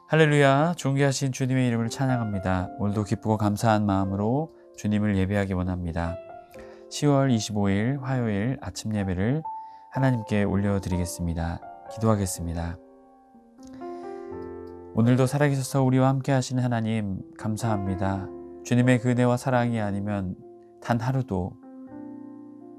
할렐루야, 존귀하신 주님의 이름을 찬양합니다. 오늘도 기쁘고 감사한 마음으로 주님을 예배하기 원합니다. 10월 25일 화요일 아침 예배를 하나님께 올려드리겠습니다. 기도하겠습니다. 오늘도 살아계셔서 우리와 함께 하시는 하나님 감사합니다. 주님의 그 은혜와 사랑이 아니면 단 하루도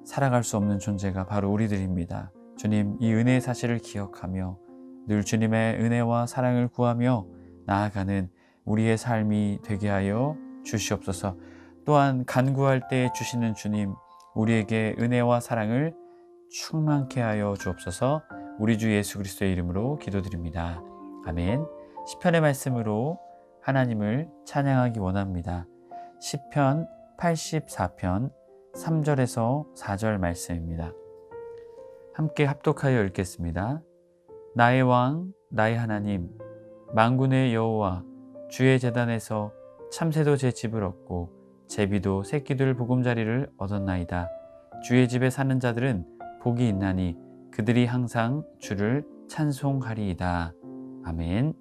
살아갈 수 없는 존재가 바로 우리들입니다. 주님, 이 은혜의 사실을 기억하며 늘 주님의 은혜와 사랑을 구하며 나아가는 우리의 삶이 되게 하여 주시옵소서. 또한 간구할 때 주시는 주님, 우리에게 은혜와 사랑을 충만케 하여 주옵소서. 우리 주 예수 그리스도의 이름으로 기도드립니다. 아멘. 시편의 말씀으로 하나님을 찬양하기 원합니다. 시편 84편 3절에서 4절 말씀입니다. 함께 합독하여 읽겠습니다. 나의 왕, 나의 하나님, 만군의 여호와, 주의 제단에서 참새도 제 집을 얻고 제비도 새끼들 보금자리를 얻었나이다. 주의 집에 사는 자들은 복이 있나니 그들이 항상 주를 찬송하리이다. 아멘.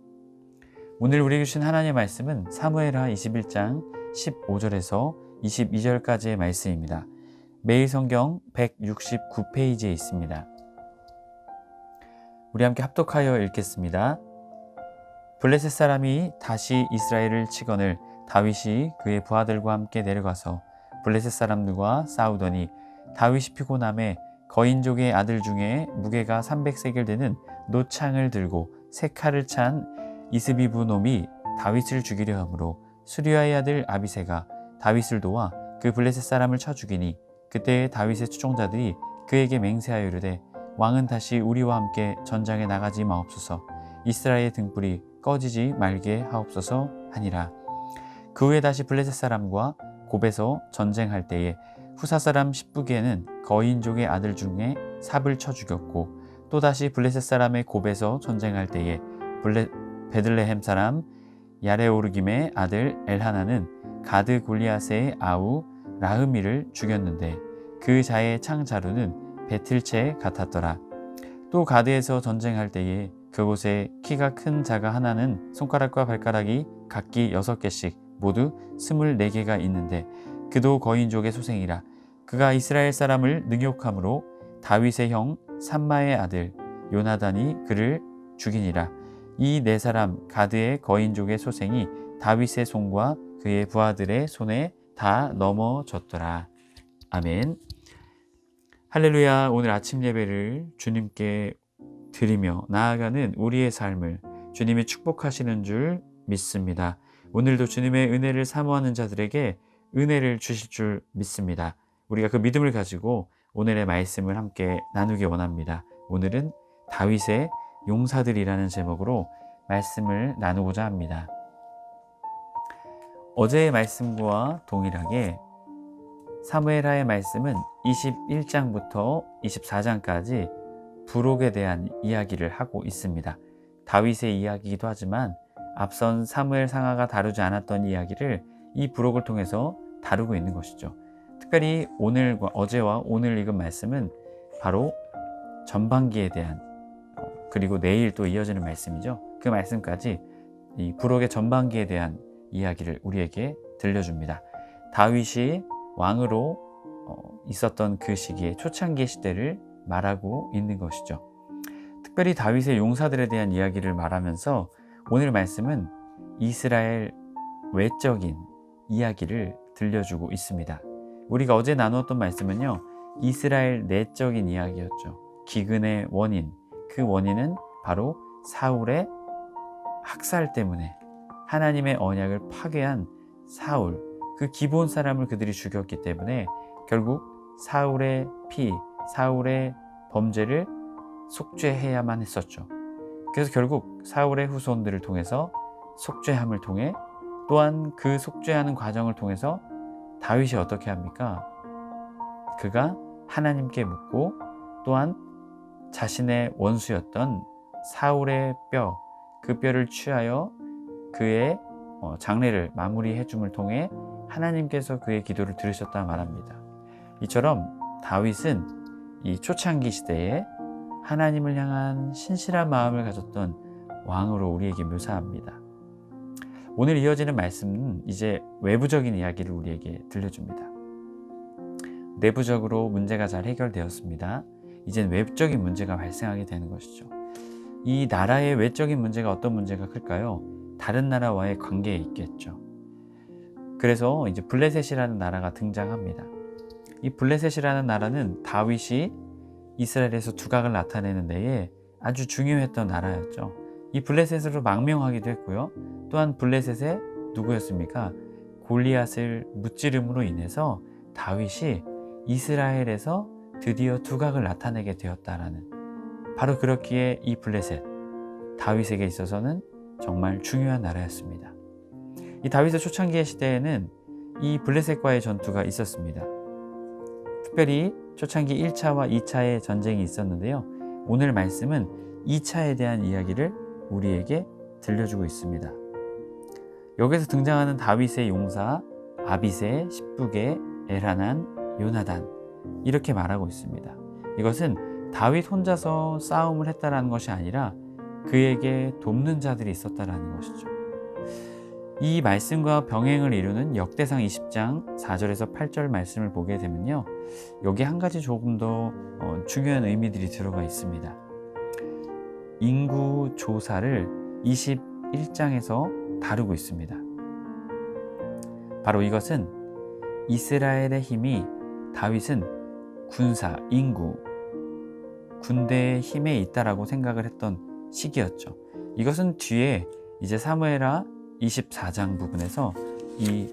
오늘 우리에게 주신 하나님의 말씀은 사무엘하 21장 15절에서 22절까지의 말씀입니다. 매일 성경 169페이지에 있습니다. 우리 함께 합독하여 읽겠습니다. 블레셋 사람이 다시 이스라엘을 치거늘 다윗이 그의 부하들과 함께 내려가서 블레셋 사람들과 싸우더니 다윗이 피곤함에 거인족의 아들 중에 무게가 300세겔 되는 노창을 들고 세 칼을 찬 이스비부 놈이 다윗을 죽이려 하므로 수리아의 아들 아비새가 다윗을 도와 그 블레셋 사람을 쳐 죽이니 그때 다윗의 추종자들이 그에게 맹세하여 이르되 왕은 다시 우리와 함께 전장에 나가지 마옵소서. 이스라엘의 등불이 꺼지지 말게 하옵소서 하니라. 그 후에 다시 블레셋 사람과 곱에서 전쟁할 때에 후사 사람 십부게는 거인족의 아들 중에 삽을 쳐 죽였고 또다시 블레셋 사람의 곱에서 전쟁할 때에 베들레헴 사람 야레오르김의 아들 엘하나는 가드 골리앗의 아우 라흐미를 죽였는데 그 자의 창자루는 배틀채 같았더라. 또 가드에서 전쟁할 때에 그곳에 키가 큰 자가 하나는 손가락과 발가락이 각기 6개씩 모두 24개가 있는데 그도 거인족의 소생이라. 그가 이스라엘 사람을 능욕함으로 다윗의 형 삼마의 아들 요나단이 그를 죽이니라. 이 네 사람 가드의 거인족의 소생이 다윗의 손과 그의 부하들의 손에 다 넘어졌더라. 아멘. 할렐루야. 오늘 아침 예배를 주님께 드리며 나아가는 우리의 삶을 주님이 축복하시는 줄 믿습니다. 오늘도 주님의 은혜를 사모하는 자들에게 은혜를 주실 줄 믿습니다. 우리가 그 믿음을 가지고 오늘의 말씀을 함께 나누기 원합니다. 오늘은 다윗의 용사들이라는 제목으로 말씀을 나누고자 합니다. 어제의 말씀과 동일하게 사무엘하의 말씀은 21장부터 24장까지 부록에 대한 이야기를 하고 있습니다. 다윗의 이야기이기도 하지만 앞선 사무엘 상하가 다루지 않았던 이야기를 이 부록을 통해서 다루고 있는 것이죠. 특별히 어제와 오늘 읽은 말씀은 바로 전반기에 대한 그리고 내일 또 이어지는 말씀이죠. 그 말씀까지 이 부록의 전반기에 대한 이야기를 우리에게 들려줍니다. 다윗이 왕으로 있었던 그 시기에 초창기 시대를 말하고 있는 것이죠. 특별히 다윗의 용사들에 대한 이야기를 말하면서 오늘 말씀은 이스라엘 외적인 이야기를 들려주고 있습니다. 우리가 어제 나누었던 말씀은요, 이스라엘 내적인 이야기였죠. 기근의 원인, 그 원인은 바로 사울의 학살 때문에 하나님의 언약을 파괴한 사울, 그 기브온 사람을 그들이 죽였기 때문에 결국 사울의 피, 사울의 범죄를 속죄해야만 했었죠. 그래서 결국 사울의 후손들을 통해서 속죄함을 통해 또한 그 속죄하는 과정을 통해서 다윗이 어떻게 합니까? 그가 하나님께 묻고 또한 자신의 원수였던 사울의 뼈, 그 뼈를 취하여 그의 장례를 마무리해 줌을 통해 하나님께서 그의 기도를 들으셨다 말합니다. 이처럼 다윗은 이 초창기 시대에 하나님을 향한 신실한 마음을 가졌던 왕으로 우리에게 묘사합니다. 오늘 이어지는 말씀은 이제 외부적인 이야기를 우리에게 들려줍니다. 내부적으로 문제가 잘 해결되었습니다. 이젠 외적인 문제가 발생하게 되는 것이죠. 이 나라의 외적인 문제가 어떤 문제가 클까요? 다른 나라와의 관계에 있겠죠. 그래서 이제 블레셋이라는 나라가 등장합니다. 이 블레셋이라는 나라는 다윗이 이스라엘에서 두각을 나타내는 데에 아주 중요했던 나라였죠. 이 블레셋으로 망명하기도 했고요. 또한 블레셋의 누구였습니까? 골리앗을 무찌름으로 인해서 다윗이 이스라엘에서 드디어 두각을 나타내게 되었다라는, 바로 그렇기에 이 블레셋, 다윗에게 있어서는 정말 중요한 나라였습니다. 이 다윗의 초창기의 시대에는 이 블레셋과의 전투가 있었습니다. 특별히 초창기 1차와 2차의 전쟁이 있었는데요. 오늘 말씀은 2차에 대한 이야기를 우리에게 들려주고 있습니다. 여기서 등장하는 다윗의 용사 아비새, 십부개, 엘하난, 요나단, 이렇게 말하고 있습니다. 이것은 다윗 혼자서 싸움을 했다라는 것이 아니라 그에게 돕는 자들이 있었다라는 것이죠. 이 말씀과 병행을 이루는 역대상 20장 4절에서 8절 말씀을 보게 되면요, 여기 한 가지 조금 더 중요한 의미들이 들어가 있습니다. 인구 조사를 21장에서 다루고 있습니다. 바로 이것은 이스라엘의 힘이, 다윗은 군사, 인구, 군대의 힘에 있다라고 생각을 했던 시기였죠. 이것은 뒤에 이제 사무엘하 24장 부분에서 이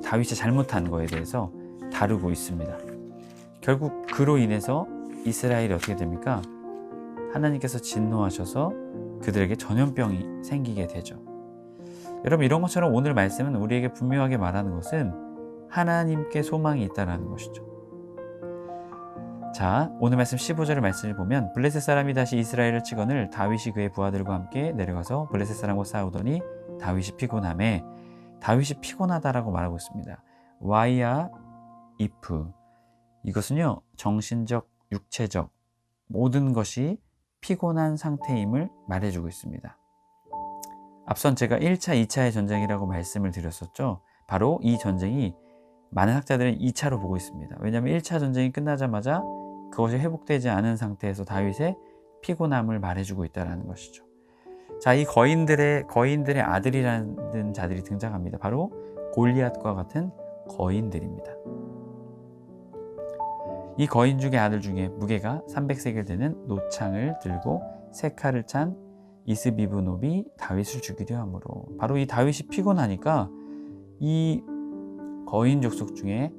다윗이 잘못한 거에 대해서 다루고 있습니다. 결국 그로 인해서 이스라엘이 어떻게 됩니까? 하나님께서 진노하셔서 그들에게 전염병이 생기게 되죠. 여러분, 이런 것처럼 오늘 말씀은 우리에게 분명하게 말하는 것은 하나님께 소망이 있다는 것이죠. 자, 오늘 말씀 15절의 말씀을 보면 블레셋 사람이 다시 이스라엘을 치거늘 다윗이 그의 부하들과 함께 내려가서 블레셋 사람과 싸우더니 다윗이 피곤하매, 다윗이 피곤하다라고 말하고 있습니다. 와이아 이프, 이것은요 정신적, 육체적 모든 것이 피곤한 상태임을 말해주고 있습니다. 앞선 제가 1차, 2차의 전쟁이라고 말씀을 드렸었죠. 바로 이 전쟁이 많은 학자들은 2차로 보고 있습니다. 왜냐하면 1차 전쟁이 끝나자마자 그것이 회복되지 않은 상태에서 다윗의 피곤함을 말해주고 있다는 것이죠. 자, 이 거인들의 아들이라는 자들이 등장합니다. 바로 골리앗과 같은 거인들입니다. 이 거인 중의 아들 중에 무게가 300세겔 되는 노창을 들고 세 칼을 찬 이스비브노비 다윗을 죽이려 하므로, 바로 이 다윗이 피곤하니까 이 거인 족속 중에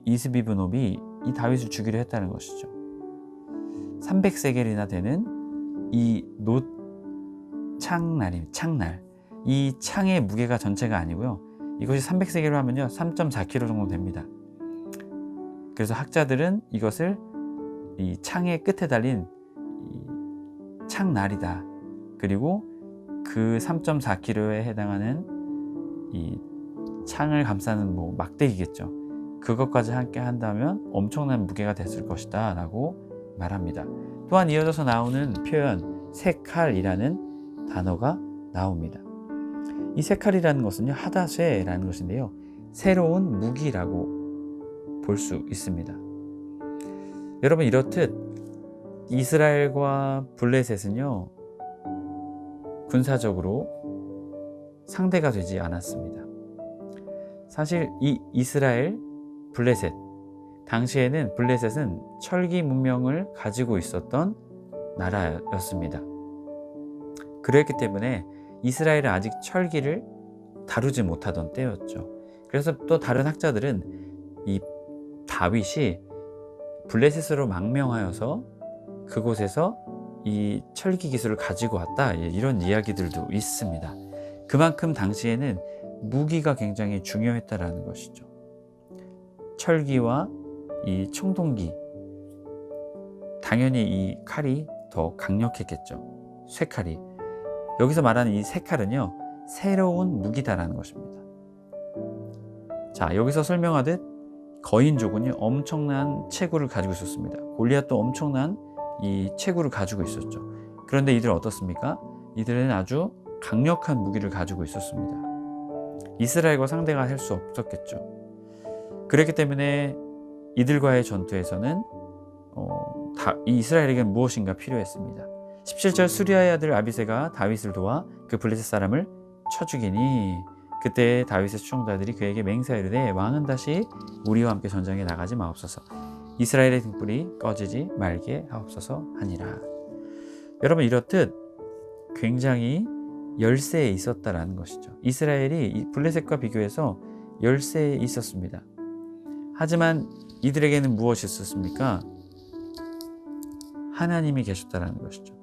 이스비브노비 이 다윗을 죽이려 했다는 것이죠. 300세겔이나 되는 이 창날, 이 창의 무게가 전체가 아니고요, 이것이 300세겔로 하면요 3.4kg 정도 됩니다. 그래서 학자들은 이것을 이 창의 끝에 달린 이 창날이다, 그리고 그 3.4kg에 해당하는 이 창을 감싸는 막대기겠죠, 그것까지 함께 한다면 엄청난 무게가 됐을 것이다 라고 말합니다. 또한 이어져서 나오는 표현 세칼이라는 단어가 나옵니다. 이 세칼이라는 것은요 하다쇠라는 것인데요, 새로운 무기라고 볼 수 있습니다. 여러분, 이렇듯 이스라엘과 블레셋은요 군사적으로 상대가 되지 않았습니다. 사실 이 이스라엘, 블레셋, 당시에는 블레셋은 철기 문명을 가지고 있었던 나라였습니다. 그랬기 때문에 이스라엘은 아직 철기를 다루지 못하던 때였죠. 그래서 또 다른 학자들은 이 다윗이 블레셋으로 망명하여서 그곳에서 이 철기 기술을 가지고 왔다, 이런 이야기들도 있습니다. 그만큼 당시에는 무기가 굉장히 중요했다라는 것이죠. 철기와 이 청동기, 당연히 이 칼이 더 강력했겠죠. 쇠칼이. 여기서 말하는 이 쇠칼은요 새로운 무기다라는 것입니다. 자, 여기서 설명하듯 거인족은요 엄청난 체구를 가지고 있었습니다. 골리앗도 엄청난 이 체구를 가지고 있었죠. 그런데 이들은 어떻습니까? 이들은 아주 강력한 무기를 가지고 있었습니다. 이스라엘과 상대가 할 수 없었겠죠. 그렇기 때문에 이들과의 전투에서는 이 이스라엘에게는 무엇인가 필요했습니다. 17절 수리아의 아들 아비새가 다윗을 도와 그 블레셋 사람을 쳐 죽이니 그때 다윗의 추종자들이 그에게 맹세하이르되 왕은 다시 우리와 함께 전장에 나가지 마옵소서. 이스라엘의 등불이 꺼지지 말게 하옵소서 하니라. 여러분, 이렇듯 굉장히 열세에 있었다라는 것이죠. 이스라엘이 블레셋과 비교해서 열세에 있었습니다. 하지만 이들에게는 무엇이 있었습니까? 하나님이 계셨다라는 것이죠.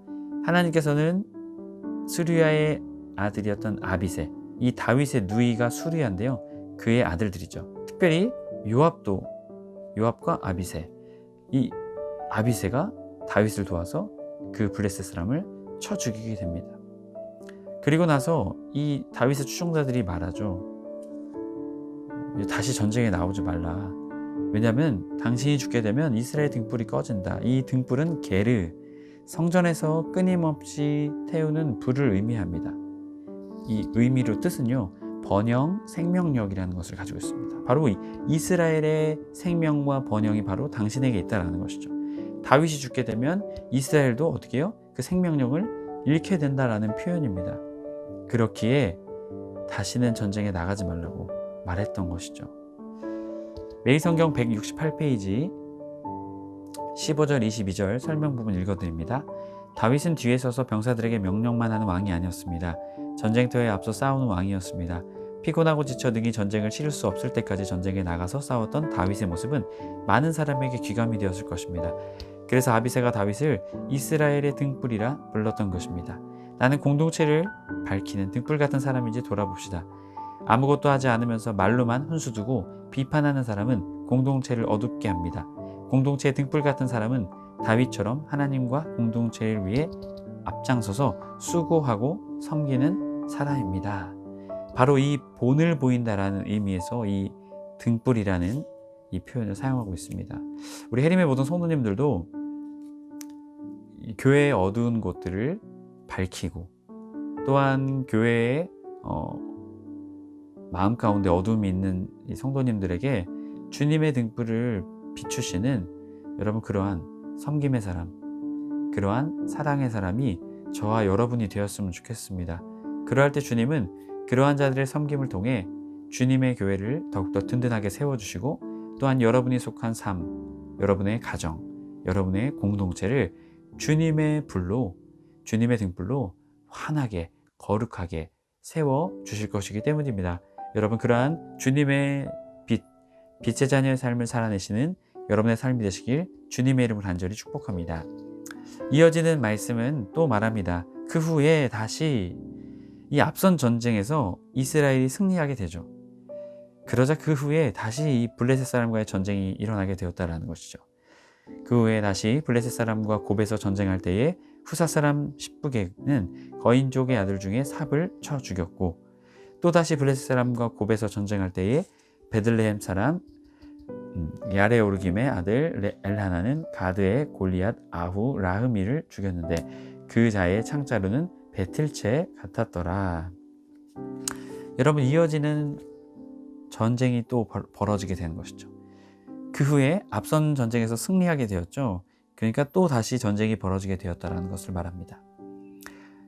하나님께서는 수리아의 아들이었던 아비새, 이 다윗의 누이가 수리아인데요, 그의 아들들이죠. 특별히 요압과 아비새, 이 아비새가 다윗을 도와서 그 블레셋 사람을 쳐 죽이게 됩니다. 그리고 나서 이 다윗의 추종자들이 말하죠. 다시 전쟁에 나오지 말라. 왜냐하면 당신이 죽게 되면 이스라엘 등불이 꺼진다. 이 등불은 게르, 성전에서 끊임없이 태우는 불을 의미합니다. 이 의미로 뜻은요, 번영, 생명력이라는 것을 가지고 있습니다. 바로 이 이스라엘의 생명과 번영이 바로 당신에게 있다는 것이죠. 다윗이 죽게 되면 이스라엘도 어떻게 해요? 그 생명력을 잃게 된다라는 표현입니다. 그렇기에 다시는 전쟁에 나가지 말라고 말했던 것이죠. 매일성경 168페이지 15절 22절 설명 부분 읽어드립니다. 다윗은 뒤에 서서 병사들에게 명령만 하는 왕이 아니었습니다. 전쟁터에 앞서 싸우는 왕이었습니다. 피곤하고 지쳐 등이 전쟁을 치를 수 없을 때까지 전쟁에 나가서 싸웠던 다윗의 모습은 많은 사람에게 귀감이 되었을 것입니다. 그래서 아비새가 다윗을 이스라엘의 등불이라 불렀던 것입니다. 나는 공동체를 밝히는 등불 같은 사람인지 돌아봅시다. 아무것도 하지 않으면서 말로만 훈수두고 비판하는 사람은 공동체를 어둡게 합니다. 공동체의 등불 같은 사람은 다윗처럼 하나님과 공동체를 위해 앞장서서 수고하고 섬기는 사람입니다. 바로 이 본을 보인다라는 의미에서 이 등불이라는 이 표현을 사용하고 있습니다. 우리 해림의 모든 성도님들도 이 교회의 어두운 곳들을 밝히고, 또한 교회의 마음 가운데 어둠이 있는 이 성도님들에게 주님의 등불을 비추시는 여러분, 그러한 섬김의 사람, 그러한 사랑의 사람이 저와 여러분이 되었으면 좋겠습니다. 그러할 때 주님은 그러한 자들의 섬김을 통해 주님의 교회를 더욱더 든든하게 세워주시고, 또한 여러분이 속한 삶, 여러분의 가정, 여러분의 공동체를 주님의 불로, 주님의 등불로 환하게 거룩하게 세워주실 것이기 때문입니다. 여러분, 그러한 주님의 빛의 자녀의 삶을 살아내시는 여러분의 삶이 되시길 주님의 이름으로 간절히 축복합니다. 이어지는 말씀은 또 말합니다. 그 후에 다시 이 앞선 전쟁에서 이스라엘이 승리하게 되죠. 그러자 그 후에 다시 이 블레셋 사람과의 전쟁이 일어나게 되었다는 것이죠. 그 후에 다시 블레셋 사람과 곱에서 전쟁할 때에 후사 사람 십부게는 거인족의 아들 중에 삽을 쳐 죽였고, 또 다시 블레셋 사람과 곱에서 전쟁할 때에 베들레헴 사람 야레오르김의 아들 엘하나는 가드의 골리앗 아후 라흐미를 죽였는데 그 자의 창자루는 배틀채 같았더라. 여러분, 이어지는 전쟁이 또 벌어지게 되는 것이죠. 그 후에 앞선 전쟁에서 승리하게 되었죠. 그러니까 또 다시 전쟁이 벌어지게 되었다는 것을 말합니다.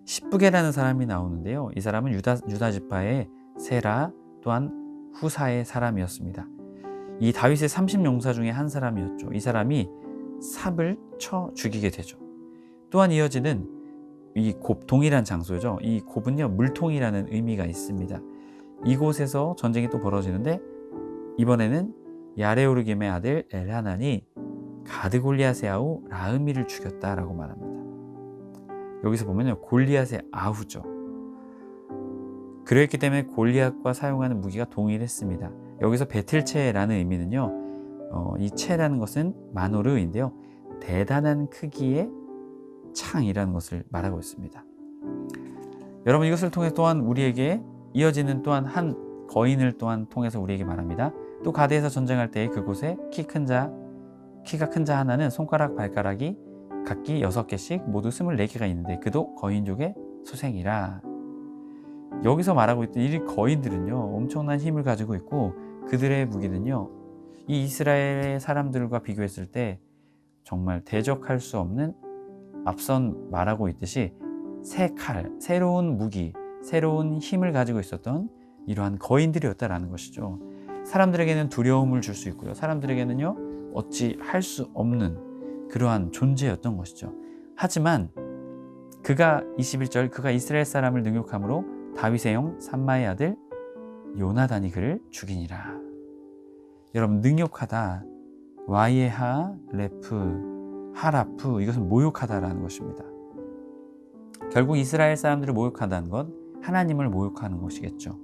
십부게라는 사람이 나오는데요. 이 사람은 유다 지파의 세라, 또한 후사의 사람이었습니다. 이 다윗의 30용사 중에 한 사람이었죠. 이 사람이 삽을 쳐 죽이게 되죠. 또한 이어지는 이 곱, 동일한 장소죠. 이 곱은요, 물통이라는 의미가 있습니다. 이곳에서 전쟁이 또 벌어지는데, 이번에는 야레오르김의 아들 엘하난이 가드 골리앗의 아우 라흐미를 죽였다라고 말합니다. 여기서 보면요, 골리앗의 아우죠. 그랬기 때문에 골리앗과 사용하는 무기가 동일했습니다. 여기서 배틀체라는 의미는요, 이 체라는 것은 마노르인데요, 대단한 크기의 창이라는 것을 말하고 있습니다. 여러분, 이것을 통해 또한 우리에게 이어지는 또한 한 거인을 또한 통해서 우리에게 말합니다. 또 가드에서 전쟁할 때에 그곳에 키가 큰 자 하나는 손가락 발가락이 각기 6개씩 모두 24개가 있는데 그도 거인족의 소생이라. 여기서 말하고 있던 이 거인들은요, 엄청난 힘을 가지고 있고 그들의 무기는요, 이 이스라엘 사람들과 비교했을 때 정말 대적할 수 없는, 앞선 말하고 있듯이 새 칼, 새로운 무기, 새로운 힘을 가지고 있었던 이러한 거인들이었다라는 것이죠. 사람들에게는 두려움을 줄 수 있고요, 사람들에게는요 어찌 할 수 없는 그러한 존재였던 것이죠. 하지만 그가 21절, 그가 이스라엘 사람을 능욕함으로 다윗의 형 삼마의 아들 요나단이 그를 죽이니라. 여러분, 능욕하다, 와이에하 레프 하라프, 이것은 모욕하다라는 것입니다. 결국 이스라엘 사람들을 모욕한다는 것, 하나님을 모욕하는 것이겠죠.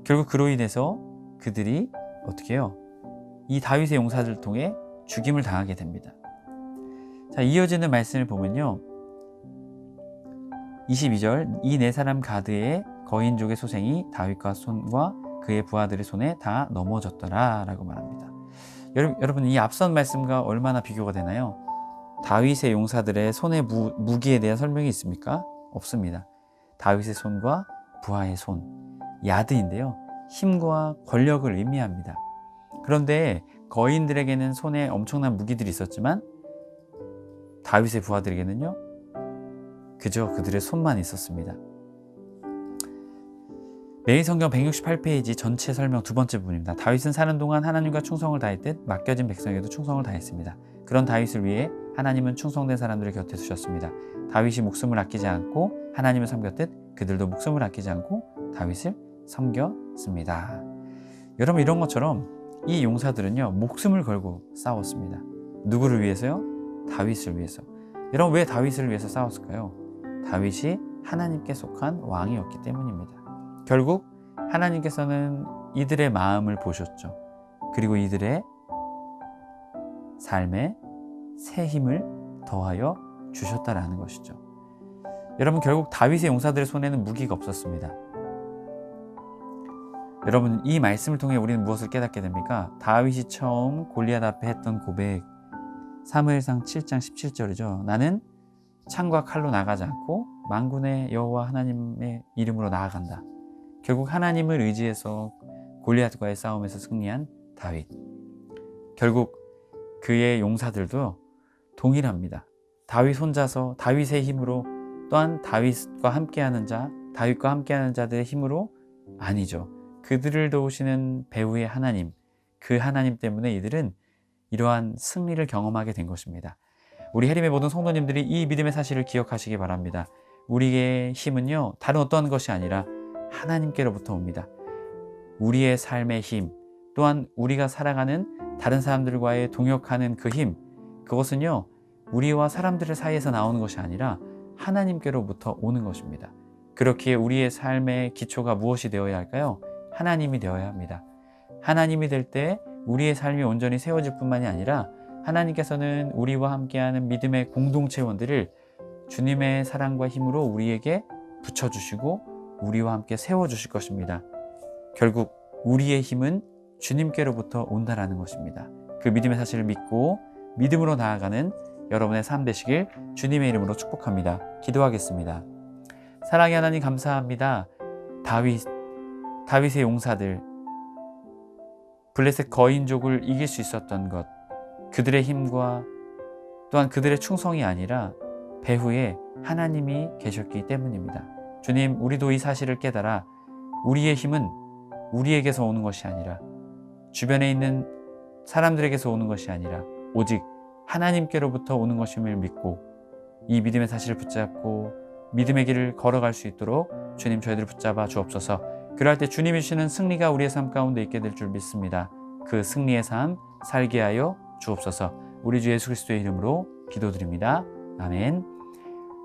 결국 그로 인해서 그들이 어떻게 해요? 이 다윗의 용사들을 통해 죽임을 당하게 됩니다. 자, 이어지는 말씀을 보면요, 22절, 이 네 사람 가드의 거인족의 소생이 다윗과 손과 그의 부하들의 손에 다 넘어졌더라 라고 말합니다. 여러분, 이 앞선 말씀과 얼마나 비교가 되나요? 다윗의 용사들의 손의 무기에 대한 설명이 있습니까? 없습니다. 다윗의 손과 부하의 손, 야드인데요, 힘과 권력을 의미합니다. 그런데 거인들에게는 손에 엄청난 무기들이 있었지만 다윗의 부하들에게는요, 그저 그들의 손만 있었습니다. 매일 성경 168페이지 전체 설명 두 번째 부분입니다. 다윗은 사는 동안 하나님과 충성을 다했듯 맡겨진 백성에게도 충성을 다했습니다. 그런 다윗을 위해 하나님은 충성된 사람들을 곁에 두셨습니다. 다윗이 목숨을 아끼지 않고 하나님을 섬겼듯 그들도 목숨을 아끼지 않고 다윗을 섬겼습니다. 여러분, 이런 것처럼 이 용사들은요, 목숨을 걸고 싸웠습니다. 누구를 위해서요? 다윗을 위해서. 여러분, 왜 다윗을 위해서 싸웠을까요? 다윗이 하나님께 속한 왕이었기 때문입니다. 결국 하나님께서는 이들의 마음을 보셨죠. 그리고 이들의 삶에 새 힘을 더하여 주셨다라는 것이죠. 여러분, 결국 다윗의 용사들의 손에는 무기가 없었습니다. 여러분, 이 말씀을 통해 우리는 무엇을 깨닫게 됩니까? 다윗이 처음 골리앗 앞에 했던 고백, 사무엘상 7장 17절이죠. 나는 창과 칼로 나가지 않고 만군의 여호와 하나님의 이름으로 나아간다. 결국 하나님을 의지해서 골리앗과의 싸움에서 승리한 다윗. 결국 그의 용사들도 동일합니다. 다윗 혼자서 다윗의 힘으로, 또한 다윗과 함께하는 자들의 힘으로 아니죠. 그들을 도우시는 배후의 하나님, 그 하나님 때문에 이들은 이러한 승리를 경험하게 된 것입니다. 우리 해림의 모든 성도님들이 이 믿음의 사실을 기억하시기 바랍니다. 우리의 힘은요, 다른 어떠한 것이 아니라 하나님께로부터 옵니다. 우리의 삶의 힘, 또한 우리가 살아가는 다른 사람들과의 동역하는 그 힘, 그것은요, 우리와 사람들 사이에서 나오는 것이 아니라 하나님께로부터 오는 것입니다. 그렇기에 우리의 삶의 기초가 무엇이 되어야 할까요? 하나님이 되어야 합니다. 하나님이 될 때 우리의 삶이 온전히 세워질 뿐만이 아니라 하나님께서는 우리와 함께하는 믿음의 공동체원들을 주님의 사랑과 힘으로 우리에게 붙여주시고 우리와 함께 세워주실 것입니다. 결국 우리의 힘은 주님께로부터 온다라는 것입니다. 그 믿음의 사실을 믿고 믿음으로 나아가는 여러분의 삶 되시길 주님의 이름으로 축복합니다. 기도하겠습니다. 사랑의 하나님, 감사합니다. 다윗의 용사들, 블레셋 거인족을 이길 수 있었던 것, 그들의 힘과 또한 그들의 충성이 아니라 배후에 하나님이 계셨기 때문입니다. 주님, 우리도 이 사실을 깨달아 우리의 힘은 우리에게서 오는 것이 아니라 주변에 있는 사람들에게서 오는 것이 아니라 오직 하나님께로부터 오는 것임을 믿고 이 믿음의 사실을 붙잡고 믿음의 길을 걸어갈 수 있도록 주님, 저희들을 붙잡아 주옵소서. 그럴 때 주님이 주시는 승리가 우리의 삶 가운데 있게 될 줄 믿습니다. 그 승리의 삶 살게 하여 주옵소서. 우리 주 예수 그리스도의 이름으로 기도드립니다. 아멘.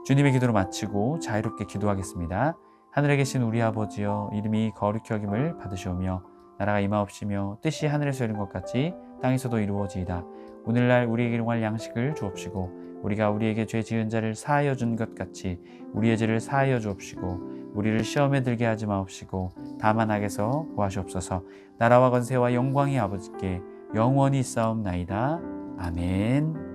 주님의 기도를 마치고 자유롭게 기도하겠습니다. 하늘에 계신 우리 아버지여, 이름이 거룩히 여김을 받으시오며 나라가 임하옵시며 뜻이 하늘에서 이룬 것 같이 땅에서도 이루어지이다. 오늘날 우리에게 일용할 양식을 주옵시고 우리가 우리에게 죄 지은 자를 사하여 준 것 같이 우리의 죄를 사하여 주옵시고 우리를 시험에 들게 하지 마옵시고 다만 악에서 구하시옵소서. 나라와 권세와 영광이 아버지께 영원히 있사옵나이다. 아멘.